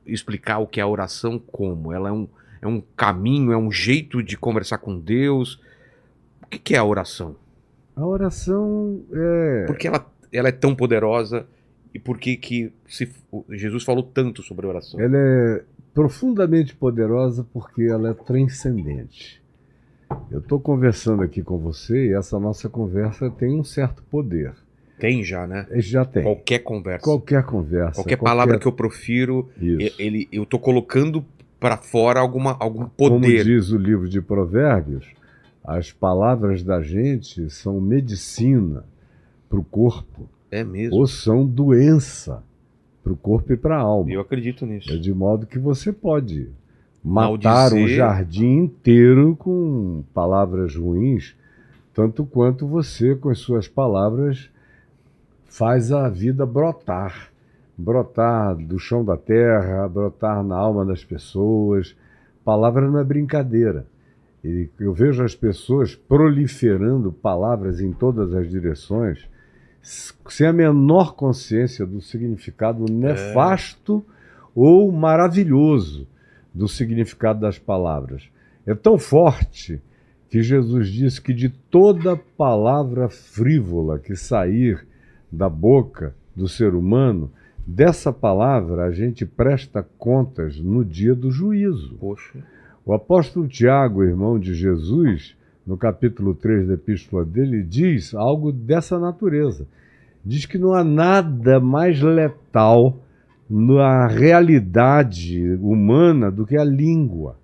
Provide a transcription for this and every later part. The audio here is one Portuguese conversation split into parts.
explicar o que é a oração como? Ela é um caminho, é um jeito de conversar com Deus? O que é a oração? A oração é, Por que ela é tão poderosa e por que Jesus falou tanto sobre a oração? ela é profundamente poderosa porque ela é transcendente. Eu estou conversando aqui com você e essa nossa conversa tem um certo poder. Tem já, né? Já tem. Qualquer conversa. Qualquer conversa. Qualquer palavra que eu profiro, Isso. eu tô colocando para fora algum Como poder. diz o livro de Provérbios, as palavras da gente são medicina para o corpo É mesmo. ou são doença para o corpo e para a alma. Eu acredito nisso. É de modo que você pode matar um Maldizer. jardim inteiro com palavras ruins, tanto quanto você, com as suas palavras, faz a vida brotar. Brotar do chão da terra, brotar na alma das pessoas. Palavra não é brincadeira. E eu vejo as pessoas proliferando palavras em todas as direções, sem a menor consciência do significado nefasto ou maravilhoso do significado das palavras. É tão forte que Jesus disse que de toda palavra frívola que sair da boca do ser humano, dessa palavra a gente presta contas no dia do juízo. Poxa. O apóstolo Tiago, irmão de Jesus, no capítulo 3 da epístola dele, diz algo dessa natureza. Diz que não há nada mais letal na realidade humana do que a língua.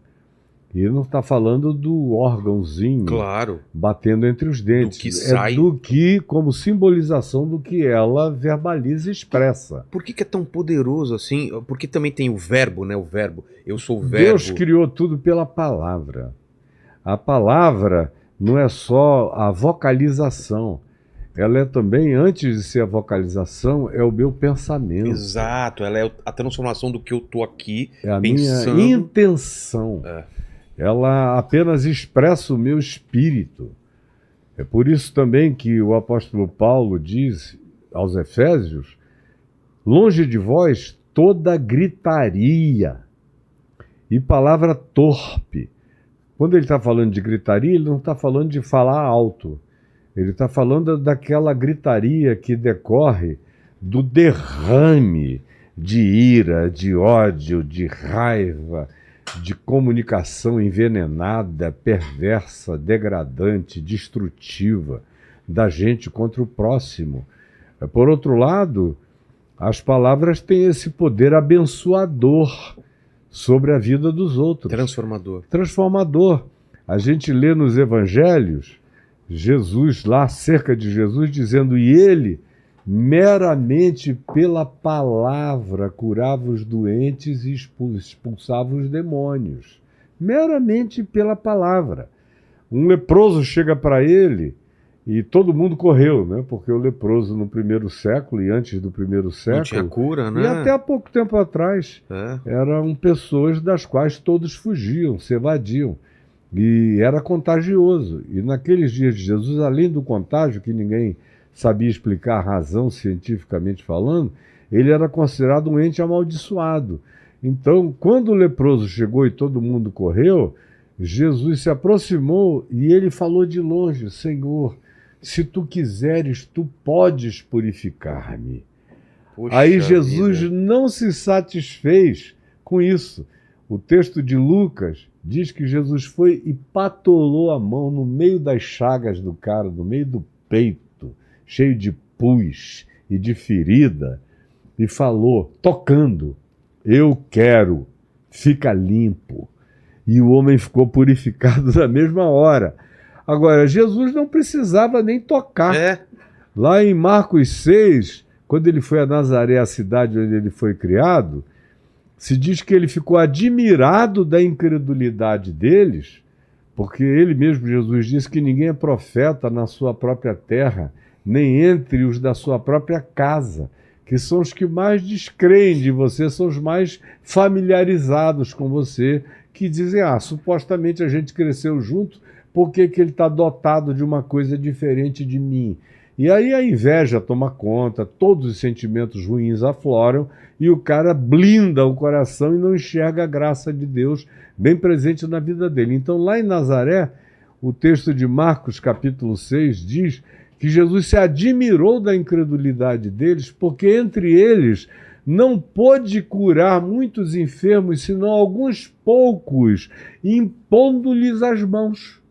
E ele não está falando do órgãozinho Claro. batendo entre os dentes. Do que sai. Do que, como simbolização do que ela verbaliza e expressa. Por que é tão poderoso assim? Porque também tem o verbo, né? O verbo. Eu sou o verbo. Deus criou tudo pela palavra. A palavra não é só a vocalização. Ela é também, antes de ser a vocalização, é o meu pensamento. Exato. Ela é a transformação do que eu tô aqui É a pensando. minha intenção. É. Ela apenas expressa o meu espírito. É por isso também que o apóstolo Paulo diz aos Efésios: longe de vós toda gritaria e palavra torpe. Quando ele está falando de gritaria, ele não está falando de falar alto. Ele está falando daquela gritaria que decorre do derrame de ira, de ódio, de raiva, de comunicação envenenada, perversa, degradante, destrutiva da gente contra o próximo. Por outro lado, as palavras têm esse poder abençoador sobre a vida dos outros. Transformador. A gente lê nos evangelhos Jesus, lá acerca de Jesus, dizendo: e ele, meramente pela palavra, curava os doentes e expulsava os demônios. Meramente pela palavra. Um leproso chega para ele e todo mundo correu, né? Porque o leproso no primeiro século e antes do primeiro século... Não tinha cura, né? E até há pouco tempo atrás eram pessoas das quais todos fugiam, se evadiam. E era contagioso. E naqueles dias de Jesus, além do contágio, que ninguém sabia explicar a razão cientificamente falando, ele era considerado um ente amaldiçoado. Então, quando o leproso chegou e todo mundo correu, Jesus se aproximou e ele falou de longe: Senhor, se tu quiseres, tu podes purificar-me. Aí Jesus não se satisfez com isso. O texto de Lucas diz que Jesus foi e patolou a mão no meio das chagas do cara, no meio do peito, cheio de pus e de ferida, e falou, tocando: eu quero, fica limpo. E o homem ficou purificado na mesma hora. Agora, Jesus não precisava nem tocar. Lá em Marcos 6, quando ele foi a Nazaré, a cidade onde ele foi criado, se diz que ele ficou admirado da incredulidade deles, porque ele mesmo, Jesus, disse que ninguém é profeta na sua própria terra, nem entre os da sua própria casa, que são os que mais descreem de você, são os mais familiarizados com você, que dizem: supostamente a gente cresceu junto, por que ele está dotado de uma coisa diferente de mim? E aí a inveja toma conta, todos os sentimentos ruins afloram e o cara blinda o coração e não enxerga a graça de Deus bem presente na vida dele. Então lá em Nazaré, o texto de Marcos capítulo 6 diz que Jesus se admirou da incredulidade deles, porque entre eles não pôde curar muitos enfermos, senão alguns poucos, impondo-lhes as mãos.